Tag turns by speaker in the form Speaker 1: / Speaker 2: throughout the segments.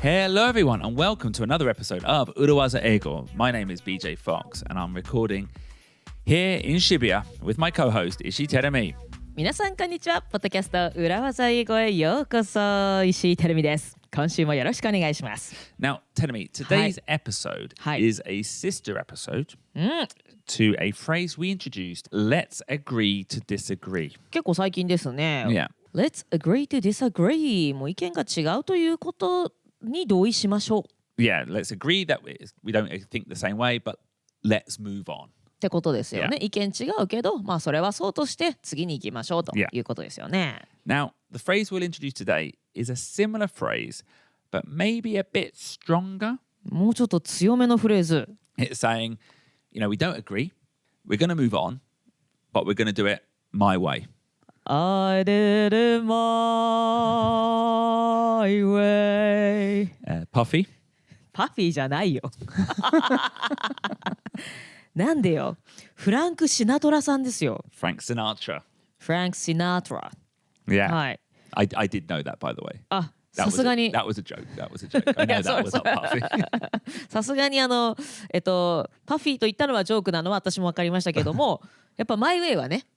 Speaker 1: Hello everyone and welcome to another episode of 裏技英語. My name is BJ Fox and I'm recording here in Shibuya with my co-host Ishii Terumi.
Speaker 2: 皆さんこんにちは。ポッドキャスト裏技英語へようこそ。石井てるみです。今週もよろしくお願いします。
Speaker 1: Now, Terumi, today's episode is a sister episode to a phrase we introduced, let's agree to disagree.
Speaker 2: 結構最近ですね。
Speaker 1: Yeah.
Speaker 2: Let's agree to disagree. もう意見が違うということに同意しましょう。
Speaker 1: Yeah, let's agree that we don't think the same way, but let's move on.
Speaker 2: ってことですよね。
Speaker 1: Yeah.
Speaker 2: 意見違うけど、まあそれはそうとして次に行きましょうということですよね。
Speaker 1: Now, the phrase we'll introduce today is a similar phrase, but maybe a bit stronger.
Speaker 2: もうちょっと強めのフレーズ。
Speaker 1: It's saying, we don't agree, we're going to move on, but we're going to do it my way.
Speaker 2: I did it my way.
Speaker 1: Puffy?
Speaker 2: パフィーじゃないよ。なんでよ。フランク・シナトラさんですよ。
Speaker 1: Frank Sinatra.
Speaker 2: フランク・シナトラ。
Speaker 1: Yeah.
Speaker 2: はい。
Speaker 1: I did know that, by the way.
Speaker 2: あ、さすがに。
Speaker 1: That was a joke. That was a joke. I know that was not Puffy.
Speaker 2: さすがにパフィーと言ったのはジョークなのは私も分かりましたけども、やっぱマイウェイはね、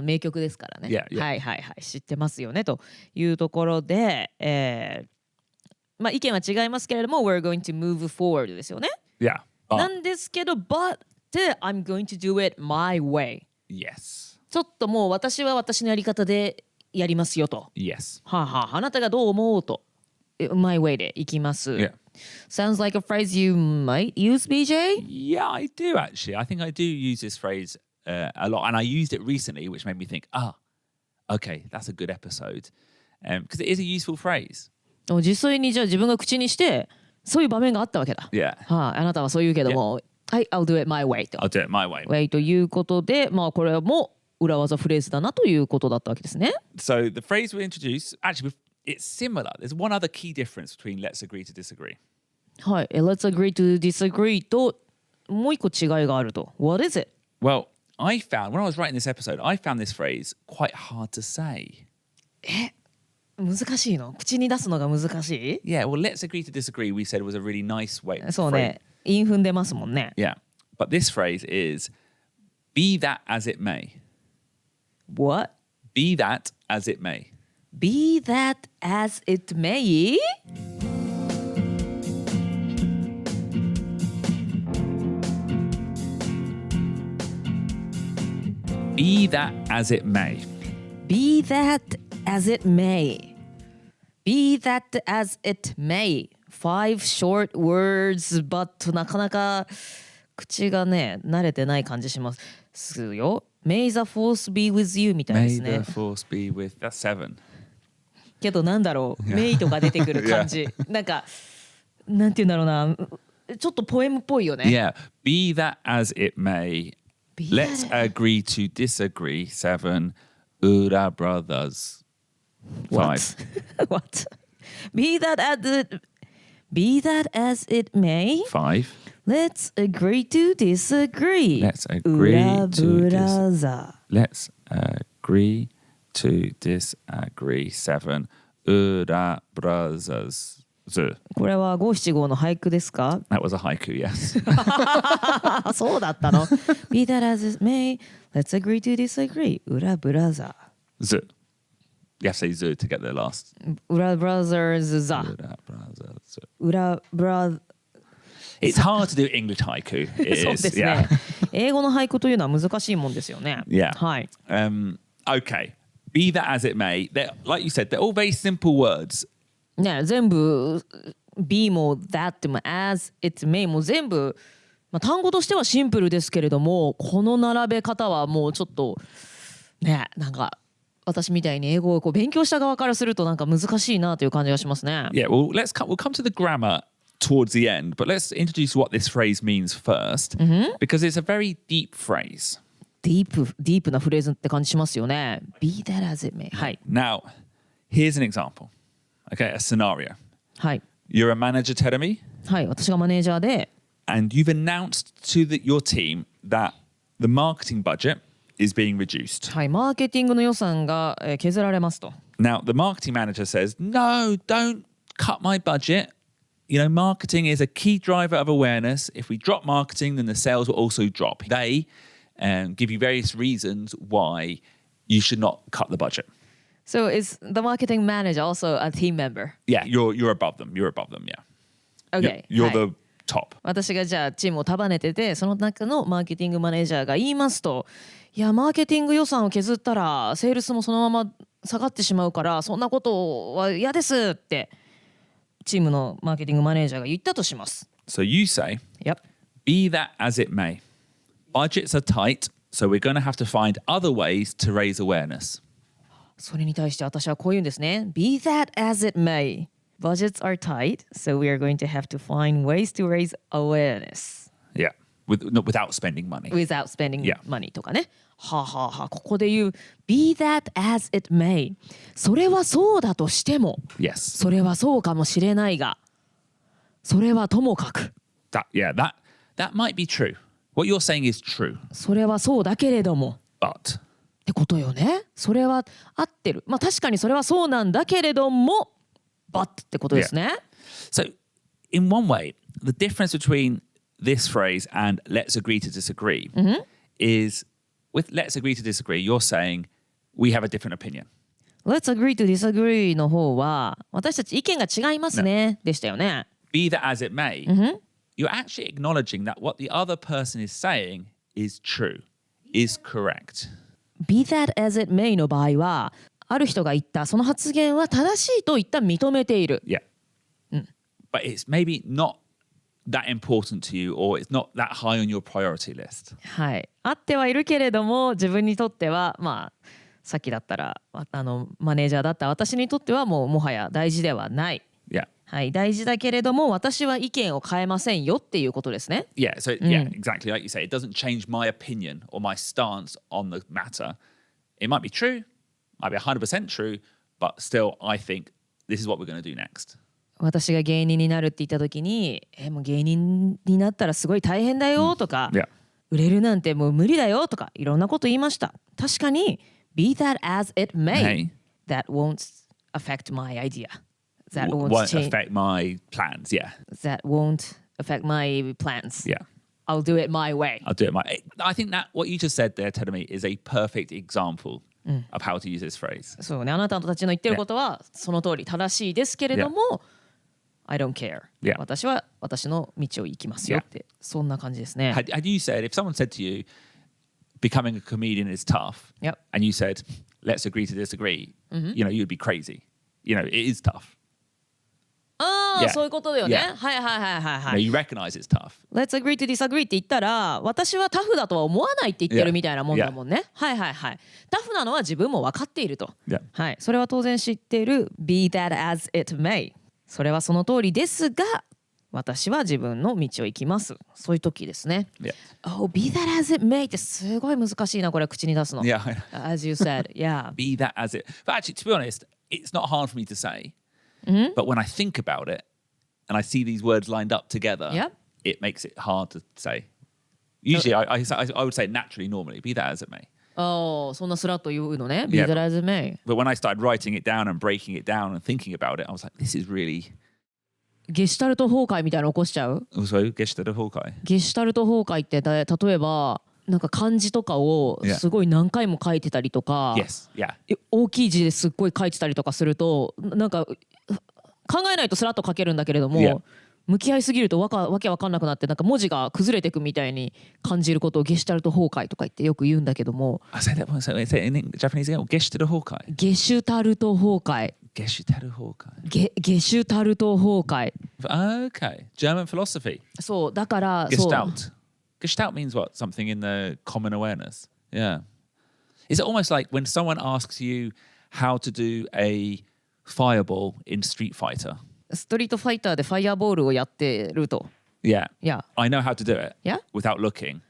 Speaker 2: 名曲ですからね。
Speaker 1: Yeah, yeah.
Speaker 2: はいはいはい、知ってますよねというところで、まあ意見は違いますけれども、we're going to move forward ですよね。
Speaker 1: Yeah.
Speaker 2: なんですけど、but I'm going to do it my way.
Speaker 1: Yes.
Speaker 2: ちょっともう私は私のやり方でやりますよと。
Speaker 1: Yes.
Speaker 2: はあはあ、あなたがどう思おうと。My way でいきます。
Speaker 1: Yeah.
Speaker 2: Sounds like a phrase you might use, BJ?
Speaker 1: Yeah, I do actually. I think I do use this phrase a lot. And I used it recently, which made me think, okay, that's a good episode. Because it is a useful phrase.
Speaker 2: 実際にじゃあ自分が口にしてそういう場面があったわけだ。
Speaker 1: Yeah.
Speaker 2: はい、あなたはそう言うけども、はい、I'll do it my way と。
Speaker 1: I'll do it my way.
Speaker 2: way ということで、まあこれも裏技フレーズだなということだったわけですね。
Speaker 1: So the phrase we introduce, actually, it's similar. There's one other key difference between let's agree to disagree.
Speaker 2: はい、Let's agree to disagree ともう一個違いがあると。What is it?
Speaker 1: Well, I found, when I was writing this episode, I found this phrase quite hard to say.
Speaker 2: 難しいの？口に出すのが難しい？
Speaker 1: Yeah, well, let's agree to disagree, we said was a really nice way.
Speaker 2: そうね、韻踏んでますもんね。
Speaker 1: Yeah, but this phrase is, be that as it may.
Speaker 2: What?
Speaker 1: Be that as it may.
Speaker 2: Be that as it may?
Speaker 1: Be that as it may.
Speaker 2: Be that as it may. Be that as it may. 5 short words, but なかなか口がね、慣れてない感じしますよ。May the force be with you みたいですね。
Speaker 1: May the force be with... That's 7.
Speaker 2: けどなんだろう、May とか出てくる感じ。なんか、なんて言うんだろうな。ちょっとポエムっぽいよね。
Speaker 1: Yeah. Be that as it may.
Speaker 2: Be
Speaker 1: Let's agree to disagree. 7. Ura brothers. 5.
Speaker 2: What? Be that as it may.
Speaker 1: 5.
Speaker 2: Let's agree to disagree.
Speaker 1: Let's agree
Speaker 2: Ura
Speaker 1: to
Speaker 2: brother.
Speaker 1: Let's agree to disagree. 7. Ura brothers.
Speaker 2: これは五七五の俳句ですか？
Speaker 1: That was a haiku, yes.
Speaker 2: そうだったの。Be that as it may, let's agree to disagree. 裏ブラザ
Speaker 1: Z. You have to say Z to get the last.
Speaker 2: ー。裏ブラザーズザ。
Speaker 1: Ura brothers.
Speaker 2: 裏ブラ
Speaker 1: It's hard to do English haiku. It
Speaker 2: そう
Speaker 1: is.
Speaker 2: です
Speaker 1: Yeah.
Speaker 2: ね。英語の俳句というのは難しいもんですよね。
Speaker 1: Yeah.
Speaker 2: はい。
Speaker 1: Okay. Be that as it may. Like you said, they're all very simple words.
Speaker 2: ね、全部 be も that も as it may も全部、まあ、単語としてはシンプルですけれども、この並べ方はもうちょっとね、なんか私みたいに英語をこう勉強した側からするとなんか難しいなという感じがしますね。
Speaker 1: Yeah, well, we'll come to the grammar towards the end, but let's introduce what this phrase means first, because it's a very deep phrase.
Speaker 2: ディープなフレーズって感じしますよね。Be that as it may. はい。
Speaker 1: Now, here's an example. Okay, a scenario.
Speaker 2: はい。
Speaker 1: You're a manager, Terumi,
Speaker 2: はい、私がマネージャーで、
Speaker 1: and you've announced to your team that the marketing budget is being reduced.
Speaker 2: はい、マーケティングの予算が削られますと。
Speaker 1: Now, the marketing manager says, no, don't cut my budget. marketing is a key driver of awareness. If we drop marketing, then the sales will also drop. They give you various reasons why you should not cut the budget.
Speaker 2: So is the marketing manager also a team member?
Speaker 1: Yeah, you're above them. You're above them, yeah.
Speaker 2: Okay.
Speaker 1: You're
Speaker 2: はい
Speaker 1: the top.
Speaker 2: 私がじゃあチームを束ねてて、その中のマーケティングマネージャーが言いますと、いやマーケティング予算を削ったらセールスもそのまま下がってしまうから、そんなことは嫌ですってチームのマーケティングマネージャーが言ったとします。
Speaker 1: So you say,
Speaker 2: Yep.
Speaker 1: be that as it may. Budgets are tight, so we're going to have to find other ways to raise awareness.
Speaker 2: それに対して私はこう言うんですね。Be that as it may. Budgets are tight, so we are going to have to find ways to raise awareness.
Speaker 1: Yeah, without spending money.
Speaker 2: Without spending
Speaker 1: Yeah.
Speaker 2: money とかね。はあ、はあはあ、ここで言う Be that as it may. それはそうだとしても、
Speaker 1: Yes.
Speaker 2: それはそうかもしれないが、それはともかく。
Speaker 1: That might be true. What you're saying is true.
Speaker 2: それはそうだけれども。
Speaker 1: But.
Speaker 2: ってことよね。それは合ってる。まあ確かにそれはそうなんだけれども、but ってことですね。
Speaker 1: So, in one way, the difference between this phrase and let's agree to disagree is with let's agree to disagree, you're saying we have a different opinion.
Speaker 2: Let's agree to disagree の方は私たち意見が違いますね、でしたよね。
Speaker 1: Be that as it may, you're actually acknowledging that what the other person is saying is true, is correct.
Speaker 2: Be that as it may の場合は、ある人が言ったその発言は正しいと一旦認めている。
Speaker 1: Yeah. But it's maybe not that important to you or it's not that high on your priority list.
Speaker 2: はい。あってはいるけれども、自分にとっては、まあ、さっきだったら、マネージャーだった私にとってはもはや大事ではない。
Speaker 1: Yeah.
Speaker 2: はい、大事だけれども、私は意見を変えませんよっていうことですね。
Speaker 1: Yeah, so yeah, exactly like you say, it doesn't change my opinion or my stance on the matter. It might be true, might be 100% true, but still I think this is what we're going to do next.
Speaker 2: 私が芸人になるって言った時に、もう芸人になったらすごい大変だよとか、
Speaker 1: Yeah.
Speaker 2: 売れるなんてもう無理だよとか、いろんなこと言いました。確かに、be that as it may, that won't affect my idea. That won't
Speaker 1: affect my plans, yeah.
Speaker 2: That won't affect my plans.
Speaker 1: Yeah.
Speaker 2: I'll do it my way.
Speaker 1: I'll do it I think that what you just said there, Tedemi, is a perfect example of how to use this phrase.
Speaker 2: そうね、あなたたちの言ってることはその通り正しいですけれども、I don't care. 私は私の道を行きますよって、そんな感じですね。
Speaker 1: Had you said, if someone said to you, becoming a comedian is tough, and you said, let's agree to disagree, you'd be crazy. It is tough.
Speaker 2: ああ、そういうことだよね。はいはいはいはいはい。
Speaker 1: You recognize it's tough.
Speaker 2: Let's agree to disagree って言ったら、私はタフだとは思わないって言ってるみたいなもんだもんね。はいはいはい。タフなのは自分も分かっていると。はい。それは当然知っている。Be that as it may。それはその通りですが、私は自分の道を行きます。そういう時ですね。Oh, be that as it may ってすごい難しいな、これ口に出すの。As you said, yeah.
Speaker 1: Be that as it. But actually, to be honest, it's not hard for me to say. But when I think about it and I see these words lined up together, it makes it hard to say. Usually, I would say naturally, normally, be that as it may.
Speaker 2: そんなスラッと言うのね。Be that as it may.
Speaker 1: But when I started writing it down and breaking it down and thinking about it, I was like, this is really...
Speaker 2: ゲシュタルト崩壊みたいなの起こしちゃう？
Speaker 1: ゲシュタルト崩壊。
Speaker 2: ゲシュタルト崩壊って例えばなんか漢字とかをすごい何回も書いてたりとか、大きい字ですっごい書いてたりとかすると、なんか考えないとスラッと書けるんだけれども、向き合いすぎるとわけわかんなくなって、なんか文字が崩れていくみたいに感じることをゲシュタルト崩壊とか言ってよく言うんだけども。
Speaker 1: Say that one. Say it in Japanese again. ゲシュタル崩壊。
Speaker 2: ゲシュタルト崩壊。
Speaker 1: ゲシュタル崩壊。
Speaker 2: ゲシュタルト崩壊。
Speaker 1: Okay. German philosophy.
Speaker 2: そうだから
Speaker 1: Gestalt. Gestalt means what? Something in the common awareness. Yeah. Is it almost like when someone asks you how to do a fireball in Street Fighter?
Speaker 2: ストリートファイターでファイアボールをやってると。
Speaker 1: Yeah. I know how to do it. Without looking.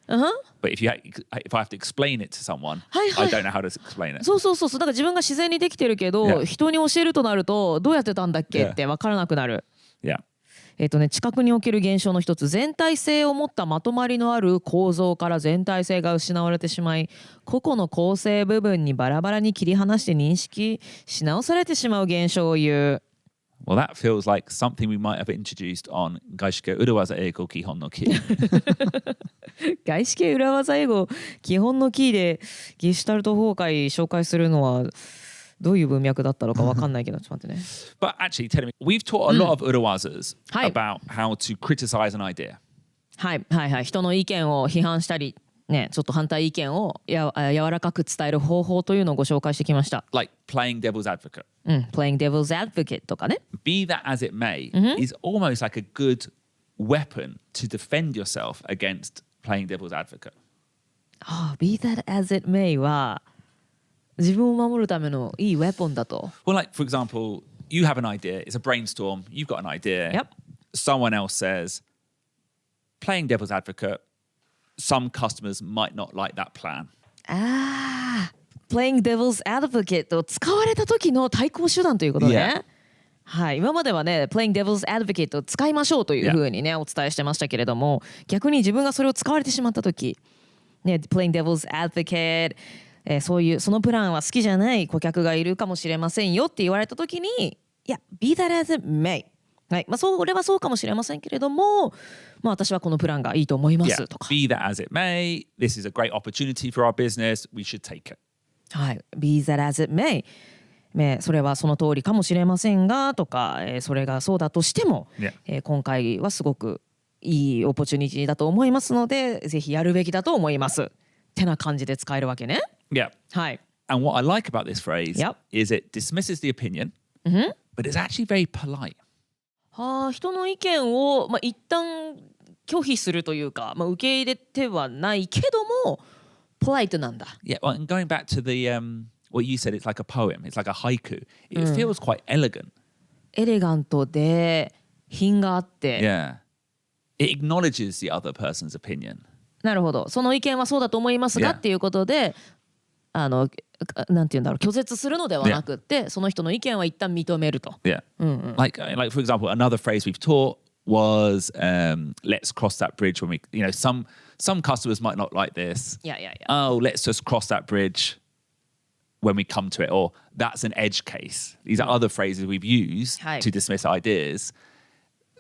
Speaker 1: But if I have to explain it to someone, I don't know how to explain it.
Speaker 2: そうだから自分が自然にできてるけど、人に教えるとなるとどうやってたんだっけって分からなくなる。知覚における現象の一つ、全体性を持ったまとまりのある構造から全体性が失われてしまい、個々の構成部分にバラバラに切り離して認識し直されてしまう現象を言う。
Speaker 1: Well, that feels like something we might have introduced on 外資系裏技英語基本のキー。
Speaker 2: 外資系裏技英語基本のキーでゲシュタルト崩壊紹介するのはどういう文脈だったのかわかんないけど、ちょっと待ってね。
Speaker 1: But actually, tell me, we've taught a lot of 裏技about how to criticize an idea.
Speaker 2: はいはいはい。人の意見を批判したり、ね、ちょっと反対意見を柔らかく伝える方法というのをご紹介してきました。
Speaker 1: Like playing devil's advocate.
Speaker 2: Playing devil's advocate とかね。
Speaker 1: Be that as it may is almost like a good weapon to defend yourself against playing devil's advocate.
Speaker 2: Be that as it may は自分を守るためのいいウェポンだと。
Speaker 1: Well, like for example, you have an idea, it's a brainstorm, you've got an idea.
Speaker 2: Yep.
Speaker 1: Someone else says, playing devil's advocate, some customers might not like that plan.
Speaker 2: Playing devil's advocate を使われた時の対抗手段ということね。
Speaker 1: Yeah.
Speaker 2: はい、今まではね、Playing devil's advocate を使いましょうというふうにね、お伝えしてましたけれども、逆に自分がそれを使われてしまった時、ね、Playing devil's advocate、そのプランは好きじゃない顧客がいるかもしれませんよって言われた時に、いや、Be that as it may。はい、それはそうかもしれませんけれども、私はこのプランがいいと思いますとか。
Speaker 1: Be that as it may, this is a great opportunity for our business, we should take it.
Speaker 2: はい、Be that as it may。それはその通りかもしれませんがとか、それがそうだとしても、今回はすごくいいオポチュニティだと思いますので、ぜひやるべきだと思います。ってな感じで使えるわけね。
Speaker 1: Yeah.
Speaker 2: はい。
Speaker 1: And what I like about this phrase is it dismisses the opinion, but it's actually very polite.
Speaker 2: 人の意見を、一旦拒否するというか、受け入れてはないけども、ポライトなんだ。
Speaker 1: Yeah, well, and going back to the...What you said, it's like a poem. It's like a haiku. It feels quite elegant.
Speaker 2: エレガントで品があって。
Speaker 1: Yeah. It acknowledges the other person's opinion.
Speaker 2: なるほど。その意見はそうだと思いますが、っていうことで、なんて言うんだろう、拒絶するのではなくて、その人の意見は一旦認めると。
Speaker 1: Yeah. Like for example, another phrase we've taught was let's cross that bridge when we, some customers might not like this.
Speaker 2: Yeah.
Speaker 1: Oh, let's just cross that bridge.When we come to it, or that's an edge case. These are other phrases we've used to dismiss ideas.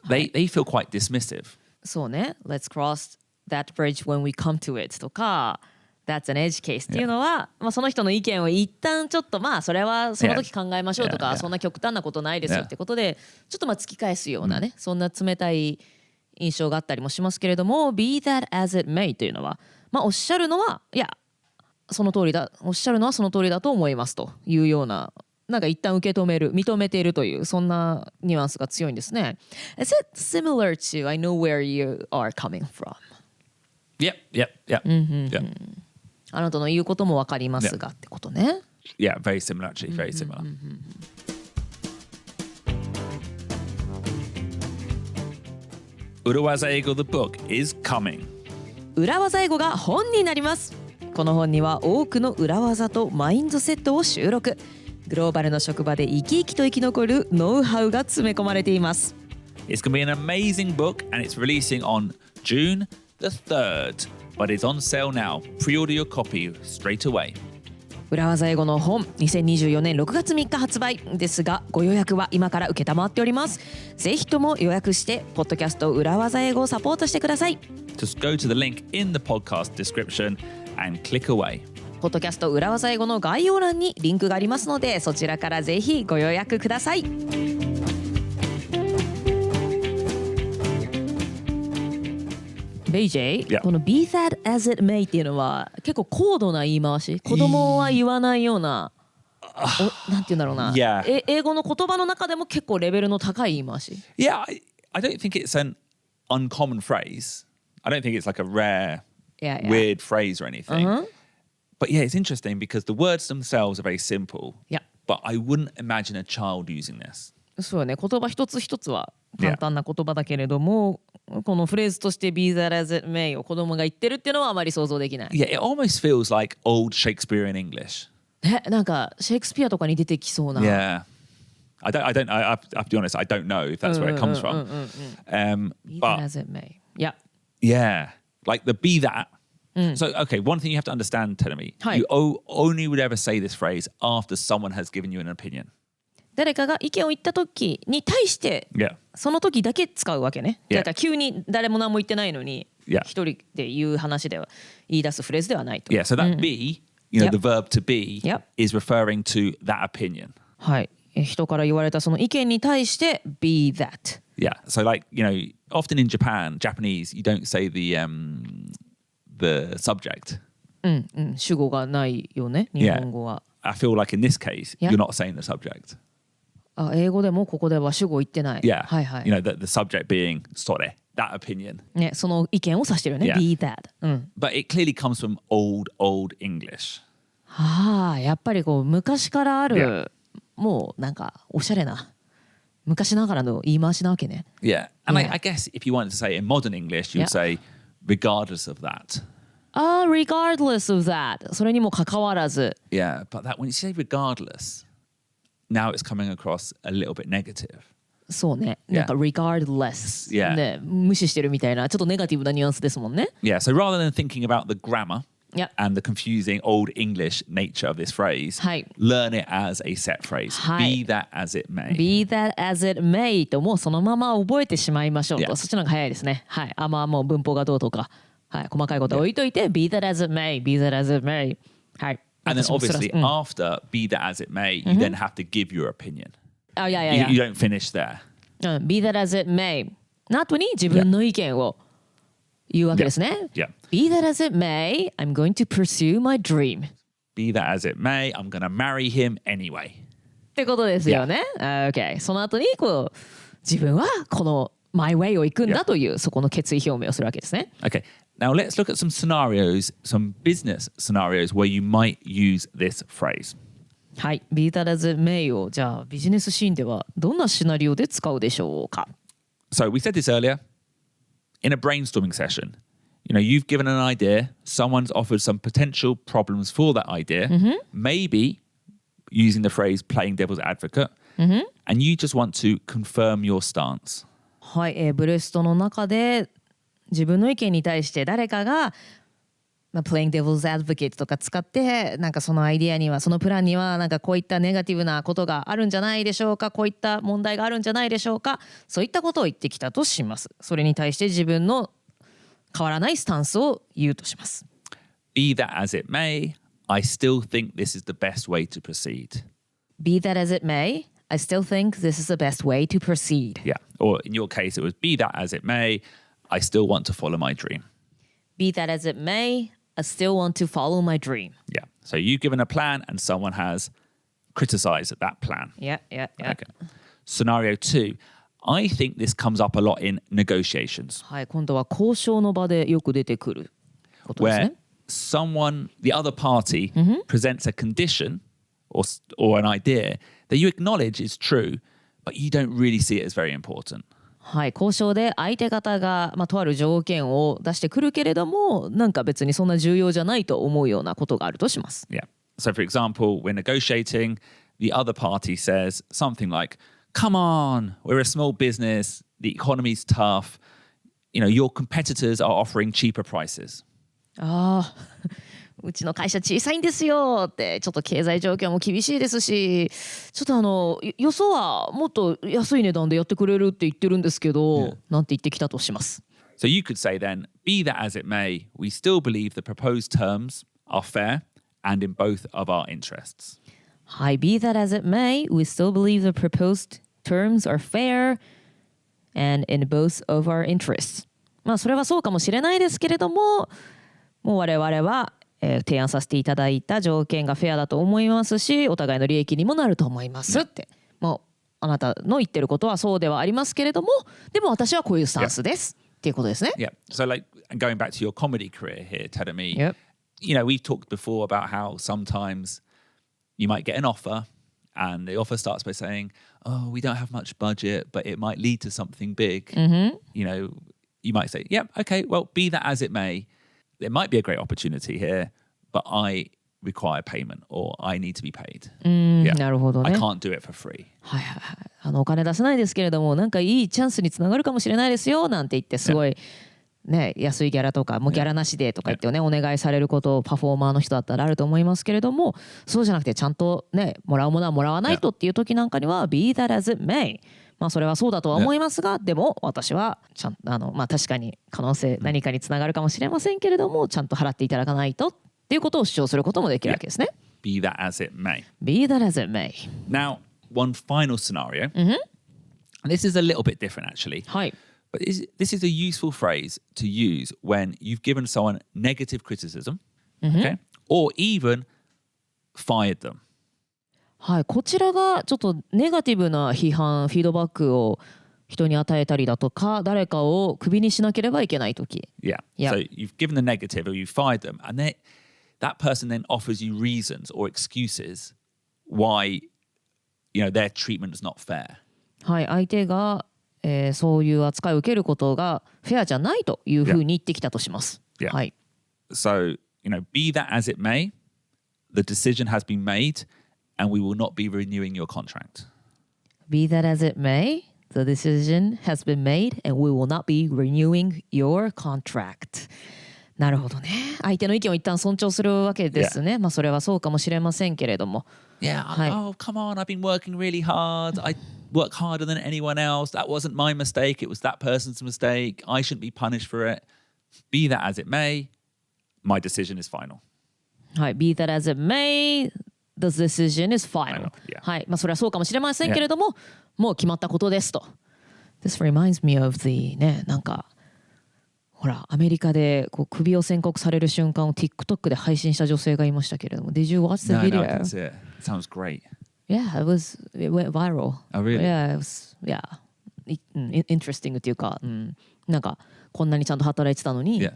Speaker 1: They feel quite dismissive.
Speaker 2: そうね。Let's cross that bridge when we come to it とか、That's an edge case っていうのは、その人の意見を一旦ちょっとそれはその時考えましょうとか、そんな極端なことないですよってことで、ちょっと突き返すようなね、そんな冷たい印象があったりもしますけれども、Be that as it may というのは、おっしゃるのは、いや、その通りだ、おっしゃるのはその通りだと思いますというような、なんか一旦受け止める、認めているという、そんなニュアンスが強いんですね。Is it similar to I know where you are coming from?
Speaker 1: Yep.
Speaker 2: あなたの言うこともわかりますがってことね。
Speaker 1: Yeah, very similar actually, very similar. 裏技英語 The book is coming.
Speaker 2: 裏技英語が本になります。この本には多くの裏技とマインドセットを収録。グローバルな職場で生き生きと生き残るノウハウが詰め込まれています。
Speaker 1: It's going to be an amazing book and it's releasing on June the 3rd, but it's on sale now. Pre-order your copy straight away.
Speaker 2: 裏技英語の本、2024年6月3日発売ですが、ご予約は今から受けたまっております。ぜひとも予約して、ポッドキャスト裏技英語をサポートしてください。
Speaker 1: Just go to the link in the podcast description and click away.
Speaker 2: ポッドキャスト裏技英語の概要欄にリンクがありますので、そちらからぜひご予約ください。ベイジェイ、
Speaker 1: Yeah.
Speaker 2: この Be that as it may っていうのは結構高度な言い回し。子供は言わないような、なんて言うんだろうな。
Speaker 1: Yeah.
Speaker 2: 英語の言葉の中でも結構レベルの高い言い回し。
Speaker 1: Yeah, I don't think it's an uncommon phrase. I don't think it's like a rare, weird phrase or anything. But yeah, it's interesting because the words themselves are very simple.
Speaker 2: Yeah.
Speaker 1: But I wouldn't imagine a child using this.
Speaker 2: そうね、言葉一つ一つは簡単な言葉だけれども、このフレーズとして Be that as it may を子供が言ってるっていうのはあまり想像できない。
Speaker 1: Yeah, it almost feels like old Shakespearean English.
Speaker 2: なんかシェイクスピアとかに出てきそうな。
Speaker 1: Yeah. I have to be honest, I don't know if that's where it comes from.
Speaker 2: Be
Speaker 1: But
Speaker 2: that as it may. Yeah.
Speaker 1: yeah, like the be that. So, okay, one thing you have to understand, Telemi, you only would ever say this phrase after someone has given you an opinion.
Speaker 2: 誰かが意見を言った時に対して、
Speaker 1: Yeah.
Speaker 2: その時だけ使うわけね。
Speaker 1: Yeah.
Speaker 2: だから急に誰も何も言ってないのに、
Speaker 1: Yeah.
Speaker 2: 一人で言う話では言い出すフレーズではないと。
Speaker 1: Yeah, so that be, you know,
Speaker 2: Yep.
Speaker 1: the verb to be
Speaker 2: Yep.
Speaker 1: is referring to that opinion.
Speaker 2: はい。人から言われたその意見に対して be that.
Speaker 1: Yeah, so like, you know, often in Japanese, you don't say the subject.
Speaker 2: 主語がないよね、日本語は。
Speaker 1: I feel like in this case,
Speaker 2: Yeah.
Speaker 1: you're not saying the subject.
Speaker 2: 英語でもここでは主語言ってない。
Speaker 1: Yeah,
Speaker 2: はいはい。
Speaker 1: you know, the subject being それ, that opinion.
Speaker 2: ね、その意見を指してるよね。
Speaker 1: Yeah.
Speaker 2: be that.
Speaker 1: But it clearly comes from old English.
Speaker 2: やっぱりこう昔からある、
Speaker 1: Yeah.
Speaker 2: もうなんかおしゃれな昔ながらの言い回しなわけね。
Speaker 1: Yeah, and
Speaker 2: Yeah.
Speaker 1: I guess if you wanted to say it in modern English, you'd
Speaker 2: Yeah.
Speaker 1: say regardless of that.
Speaker 2: regardless of that. それにもかかわらず。
Speaker 1: Yeah, but that when you say regardless, now it's coming across a little bit negative.
Speaker 2: そうね。
Speaker 1: Yeah.
Speaker 2: なんか regardless、Yeah. ね、無視してるみたいなちょっとネガティブなニュアンスですもんね。
Speaker 1: Yeah, so rather than thinking about the grammar
Speaker 2: Yeah.
Speaker 1: and the confusing old English nature of this phrase,
Speaker 2: はい。
Speaker 1: learn it as a set phrase.
Speaker 2: はい。
Speaker 1: Be that as it may.
Speaker 2: be that as it may ともうそのまま覚えてしまいましょうと。
Speaker 1: Yeah.
Speaker 2: そっちの方が早いですね。はい。もう文法がどうとか、はい、細かいことは置いといて、be that as it may, be that as it may。はい。
Speaker 1: And then
Speaker 2: 私もそら
Speaker 1: obviously, after be that as it may, you then have to give your opinion.
Speaker 2: いや
Speaker 1: You don't finish there.
Speaker 2: be that as it may の後に自分の意見を言うわけですね。
Speaker 1: Yeah.
Speaker 2: be that as it may, I'm going to pursue my dream.
Speaker 1: Be that as it may, I'm going to marry him anyway.
Speaker 2: ってことですよね。Okay. その後にこう自分はこの my way を行くんだというそこの決意表明をするわけですね。
Speaker 1: Okay, now let's look at some scenarios, some business scenarios where you might use this phrase.
Speaker 2: はい。be that as it may をじゃあビジネスシーンではどんなシナリオで使うでしょうか。
Speaker 1: So we said this earlier in a brainstorming session. You know, you've given an idea, someone's offered some potential problems for that idea, maybe using the phrase playing devil's advocate, and you just want to confirm your stance.
Speaker 2: はい、ブレストの中で自分の意見に対して誰かが、playing devil's advocate とか使ってなんかそのアイディアにはそのプランにはなんかこういったネガティブなことがあるんじゃないでしょうか、こういった問題があるんじゃないでしょうか、そういったことを言ってきたとします。それに対して自分の変わらないスタンスを言うとします。
Speaker 1: Be that as it may, I still think this is the best way to proceed.
Speaker 2: Be that as it may, I still think this is the best way to proceed.
Speaker 1: Yeah, or in your case, it was be that as it may, I still want to follow my dream.
Speaker 2: Be that as it may, I still want to follow my dream.
Speaker 1: Yeah, so you've given a plan and someone has criticized that plan.
Speaker 2: Yeah.
Speaker 1: Okay. Scenario 2, I think this comes up a lot in negotiations.
Speaker 2: はい、今度は交渉の場でよく出てくることです
Speaker 1: Where
Speaker 2: ね。
Speaker 1: someone, the other party, presents a condition or an idea that you acknowledge is true, but you don't really see it as very important.
Speaker 2: はい、交渉で相手方が、とある条件を出してくるけれども、なんか別にそんな重要じゃないと思うようなことがあるとします。
Speaker 1: Yeah. So, for example, we're negotiating, the other party says something like, come on, we're a small business, the economy's tough, you know, your competitors are offering cheaper prices.
Speaker 2: うちの会社小さいんですよって、ちょっと経済状況も厳しいですし、ちょっとよそはもっと安い値段でやってくれるって言ってるんですけど、なんて言ってきたとします。
Speaker 1: So you could say then, be that as it may, we still believe the proposed terms are fair and in both of our interests.
Speaker 2: はい、be that as it may, we still believe the proposed terms are fair and in both of our interests. それはそうかもしれないですけれども、もう我々は提案させていただいた条件がフェアだと思いますし、お互いの利益にもなると思いますって。もうあなたの言ってることはそうではありますけれども、でも私はこういうスタンスです、っていうことですね。
Speaker 1: Yeah. So like going back to your comedy career here, Tadami,
Speaker 2: Yep.
Speaker 1: you know, we've talked before about how sometimes you might get an offer and the offer starts by saying, oh, we don't have much budget, but it might lead to something big. You know, you might say, yeah, okay, well, be that as it may. There might be a great opportunity here, but I require payment or I need to be paid.
Speaker 2: なるほどね。
Speaker 1: I can't do it for free.
Speaker 2: お金出せないですけれども、なんかいいチャンスにつながるかもしれないですよなんて言って、すごいね、安いギャラとかもうギャラなしでとか言ってね、お願いされることをパフォーマーの人だったらあると思いますけれども、そうじゃなくてちゃんとね、もらうものはもらわないとっていう時なんかには be that as it may、まあそれはそうだとは思いますが、でも私はちゃんまあ確かに可能性何かにつながるかもしれませんけれども、ちゃんと払っていただかないとっていうことを主張することもできるわけですね。
Speaker 1: Be that as it may.
Speaker 2: Be that as it may.
Speaker 1: Now, one final scenario. And this is a little bit different actually.
Speaker 2: はい。
Speaker 1: But this is a useful phrase to use when you've given someone negative criticism, okay? Or even fired them.
Speaker 2: はい、こちらがちょっとネガティブな批判、フィードバックを人に与えたりだとか、誰かをクビにしなければいけないとき。
Speaker 1: Yeah. So you've given the negative or you fired them, and that person then offers you reasons or excuses why, their treatment is not fair.
Speaker 2: はい、相手がそういう扱いを受けることがフェアじゃないというふうに言ってきたとします。
Speaker 1: Yeah.
Speaker 2: はい。
Speaker 1: So, be that as it may, the decision has been made and we will not be renewing your contract.
Speaker 2: Be that as it may, the decision has been made and we will not be renewing your contract. なるほどね。相手の意見を一旦尊重するわけですね。まあそれはそうかもしれませんけれども。
Speaker 1: Yeah, oh, come on, I've been working really hard. I work harder than anyone else. That wasn't my mistake. It was that person's mistake. I shouldn't be punished for it. Be that as it may, my decision is final.
Speaker 2: はい、be that as it may, the decision is final. はい、まあそれはそうかもしれませんけれども、もう決まったことですと。This reminds me of the ね、なんかほらアメリカでこう首を宣告される瞬間を TikTok で配信した女性がいましたけれども、Did you watch the video?
Speaker 1: No, I didn't see it. Sounds great.
Speaker 2: Yeah, it went viral.
Speaker 1: Oh, really?
Speaker 2: Yeah, it was, interesting っていうか、なんかこんなにちゃんと働いてたのに、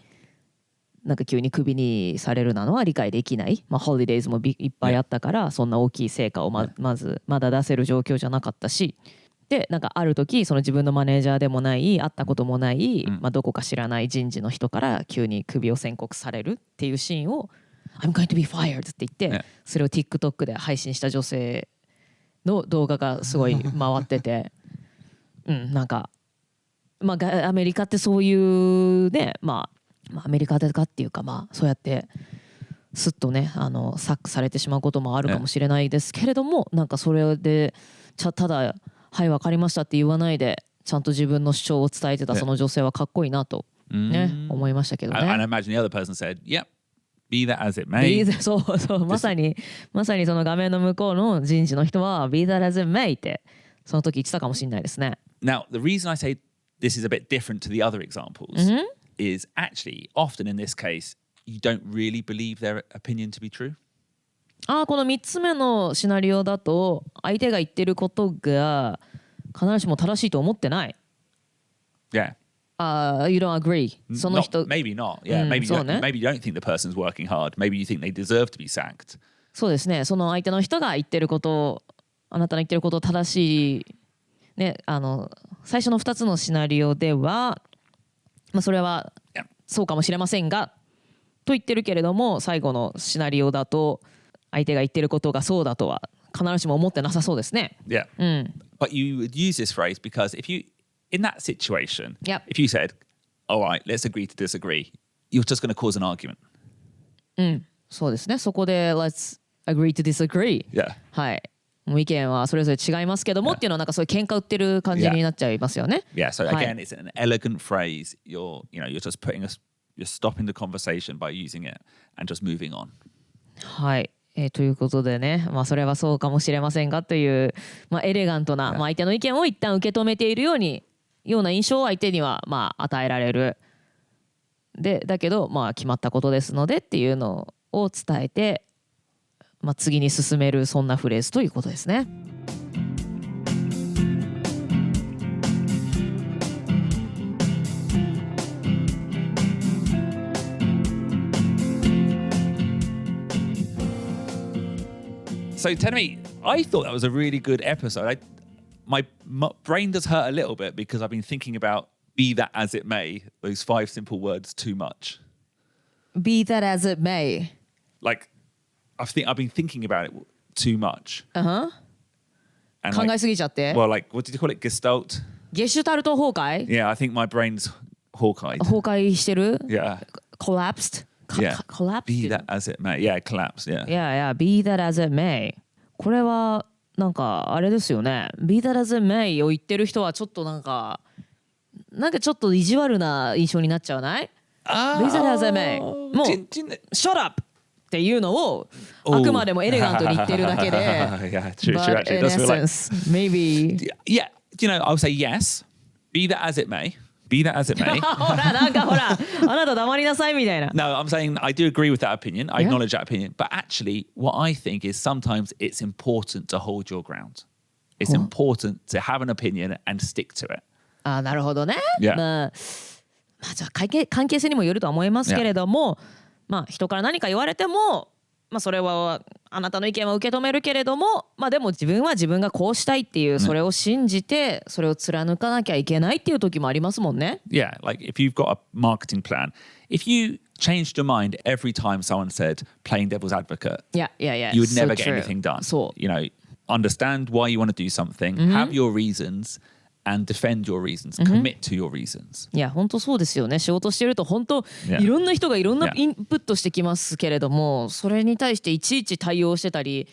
Speaker 2: なんか急にクビにされるなのは理解できない。まあホリデーズもいっぱいあったから、そんな大きい成果をまだ出せる状況じゃなかったし。でなんかある時その自分のマネージャーでもない会ったこともない、まあ、どこか知らない人事の人から急にクビを宣告されるっていうシーンを I'm going to be fired って言って、それを TikTok で配信した女性の動画がすごい回っててなんか、まあ、アメリカってそういうね、まあアメリカでかっていうか、まあそうやってすっとねサックされてしまうこともあるかもしれないですけれども、なんかそれでただはい分かりましたって言わないでちゃんと自分の主張を伝えてたその女性はかっこいいなとね、思いましたけどね。
Speaker 1: And I imagine the other person said, "Yep, be that as it may."
Speaker 2: そうまさにその画面の向こうの人事の人は be that as it may ってその時言ってたかもしれないですね。
Speaker 1: Now, the reason I say this is a bit different to the other examples is actually often in this case you don't really believe their opinion to be true.
Speaker 2: この3つ目のシナリオだと相手が言ってることが必ずしも正しいと思ってない。
Speaker 1: Yeah.
Speaker 2: You don't agree. その人
Speaker 1: maybe not. Yeah, maybe you don't think the person's working hard. Maybe you think they deserve to be sacked.
Speaker 2: そうですね。その相手の人が言ってることをあなたの言ってることを正しいね、最初の2つのシナリオでは、まあ、それはそうかもしれませんがと言ってるけれども、最後のシナリオだと相手が言ってることがそうだとは必ずしも思ってなさそうですね。
Speaker 1: Yeah. But you would use this phrase because if you, in that situation, if you said, all right, let's agree to disagree, you're just going to cause an argument.
Speaker 2: そうですね。そこで let's agree to disagree.
Speaker 1: Yeah.
Speaker 2: はい。もう意見はそれぞれ違いますけどもっていうのはなんかそういう喧嘩売ってる感じになっちゃいますよね。
Speaker 1: Yeah. So again, it's an elegant phrase. You're just you're stopping the conversation by using it and just moving on.
Speaker 2: はい。ということでね、まあ、それはそうかもしれませんがという、まあ、エレガントな、まあ、相手の意見を一旦受け止めているような印象を相手にはまあ与えられる。だけど、まあ、決まったことですのでっていうのを伝えて、まあ、次に進めるそんなフレーズということですね。
Speaker 1: So tell me, I thought that was a really good episode. My brain does hurt a little bit because I've been thinking about be that as it may, those 5 simple words too much.
Speaker 2: Be that as it may.
Speaker 1: Like, I've been thinking about it too much.
Speaker 2: 考えすぎちゃって。
Speaker 1: Well, like, what did you call it? Gestalt?
Speaker 2: ゲシュタルト崩壊
Speaker 1: Yeah, I think my brain's
Speaker 2: 崩壊してる
Speaker 1: Yeah.
Speaker 2: collapsed
Speaker 1: Yeah.
Speaker 2: collapsed
Speaker 1: Be that as it may. Yeah, collapse. Yeah.
Speaker 2: Yeah, be that as it may これはなんかあれですよね be that as it may を言ってる人はちょっとなんかちょっと意地悪な印象になっちゃわない be that as it may もう shut up っていうのをあくまでもエレガントに言ってるだけで
Speaker 1: Yeah, true,
Speaker 2: but
Speaker 1: actually.
Speaker 2: in
Speaker 1: It does feel like...
Speaker 2: essence maybe
Speaker 1: Yeah, I would say yes. Be that as it may. Be that as it may.
Speaker 2: ほらなんかほらあなた黙りなさいみたいな
Speaker 1: No, I'm saying I do agree with that opinion. I acknowledge that opinion. But actually, what I think is sometimes it's important to hold your ground. It's important to have an opinion and stick to it.
Speaker 2: あなるほどね、
Speaker 1: Yeah.
Speaker 2: まあじゃあ関係性にもよるとは思いますけれども、まあ人から何か言われても、まあそれはあなたの意見は受け止めるけれども、まあでも自分は自分がこうしたいっていうそれを信じてそれを貫かなきゃいけないっていう時もありますもんね。
Speaker 1: Yeah, like if you've got a marketing plan, if you changed your mind every time someone said playing devil's advocate,
Speaker 2: Yeah.
Speaker 1: you would never
Speaker 2: So
Speaker 1: get
Speaker 2: true.
Speaker 1: anything done.
Speaker 2: そう。
Speaker 1: You know, understand why you want to do something, have your reasons, and defend your reasons, commit to your reasons.
Speaker 2: いや本当そうですよね。仕事してると本当
Speaker 1: Yeah.
Speaker 2: いろんな人がいろんな
Speaker 1: Yeah.
Speaker 2: インプットしてきますけれども、それに対していちいち対応してたり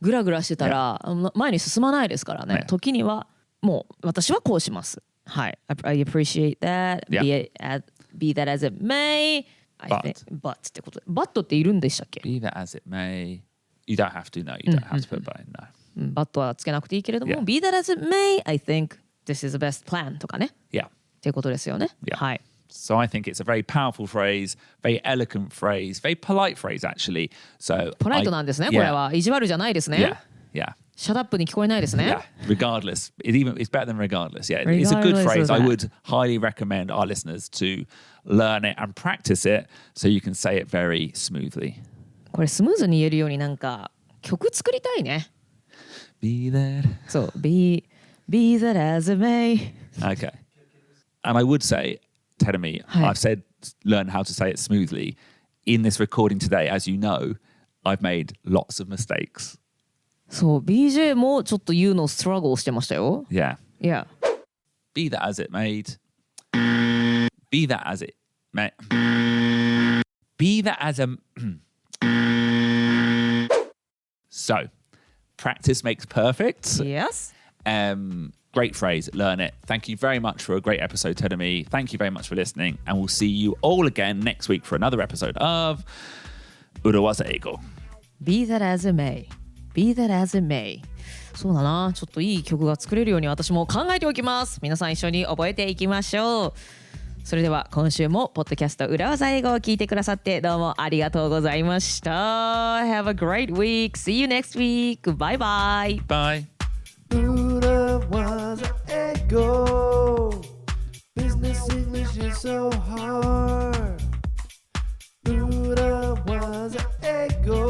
Speaker 2: グラグラしてたら前に進まないですからね。
Speaker 1: Yeah.
Speaker 2: 時にはもう私はこうします。はい。I appreciate that.
Speaker 1: Yeah.
Speaker 2: Be that as it may. But ってことで。But っているんでしたっけ
Speaker 1: Be that as it may. You don't have to, no. You don't have to put but in, no.
Speaker 2: But はつけなくていいけれども、
Speaker 1: Yeah.
Speaker 2: Be that as it may. I think this is the best plan とかね。
Speaker 1: Yeah.
Speaker 2: っていうことですよね。
Speaker 1: Yeah.
Speaker 2: はい。
Speaker 1: So I think it's a very powerful phrase, very elegant phrase, very polite phrase actually. So
Speaker 2: ポライトなんですね、
Speaker 1: I-
Speaker 2: これは。意地悪じゃないですね。
Speaker 1: Yeah.
Speaker 2: シャドアップに聞こえないですね。
Speaker 1: Yeah. Regardless. It's better than regardless. Yeah. It's a good
Speaker 2: Regardless
Speaker 1: phrase.
Speaker 2: of
Speaker 1: I
Speaker 2: that.
Speaker 1: would highly recommend our listeners to learn it and practice it so you can say it very smoothly.
Speaker 2: これスムーズに言えるようになんか曲作りたいね。
Speaker 1: Be that.
Speaker 2: そう。Be that as it may.
Speaker 1: Okay. And I would say, Terumi,
Speaker 2: Hi.
Speaker 1: I've said learn how to say it smoothly. In this recording today, as you know, I've made lots of mistakes.
Speaker 2: そう。BJ もちょっと言うのをストラゴルしてましたよ。
Speaker 1: Yeah.
Speaker 2: Yeah.
Speaker 1: Be that as it may. Be that as it may. Be that as a... So, practice makes perfect.
Speaker 2: Yes.
Speaker 1: Great phrase. Learn it. Thank you very much for a great episode, Terumi. Thank you very much for listening. And we'll see you all again next week for another episode of Urawaza Eigo.
Speaker 2: Be that as it may. Be that as it may. そうだな。ちょっといい曲が作れるように私も考えておきます。皆さん一緒に覚えていきましょう。それでは今週もポッドキャスト裏技英語を聞いてくださってどうもありがとうございました。Have a great week. See you next week. Bye bye.
Speaker 1: Bye.
Speaker 3: Urawaza Eigo. Business English is so hard. Urawaza Eigo.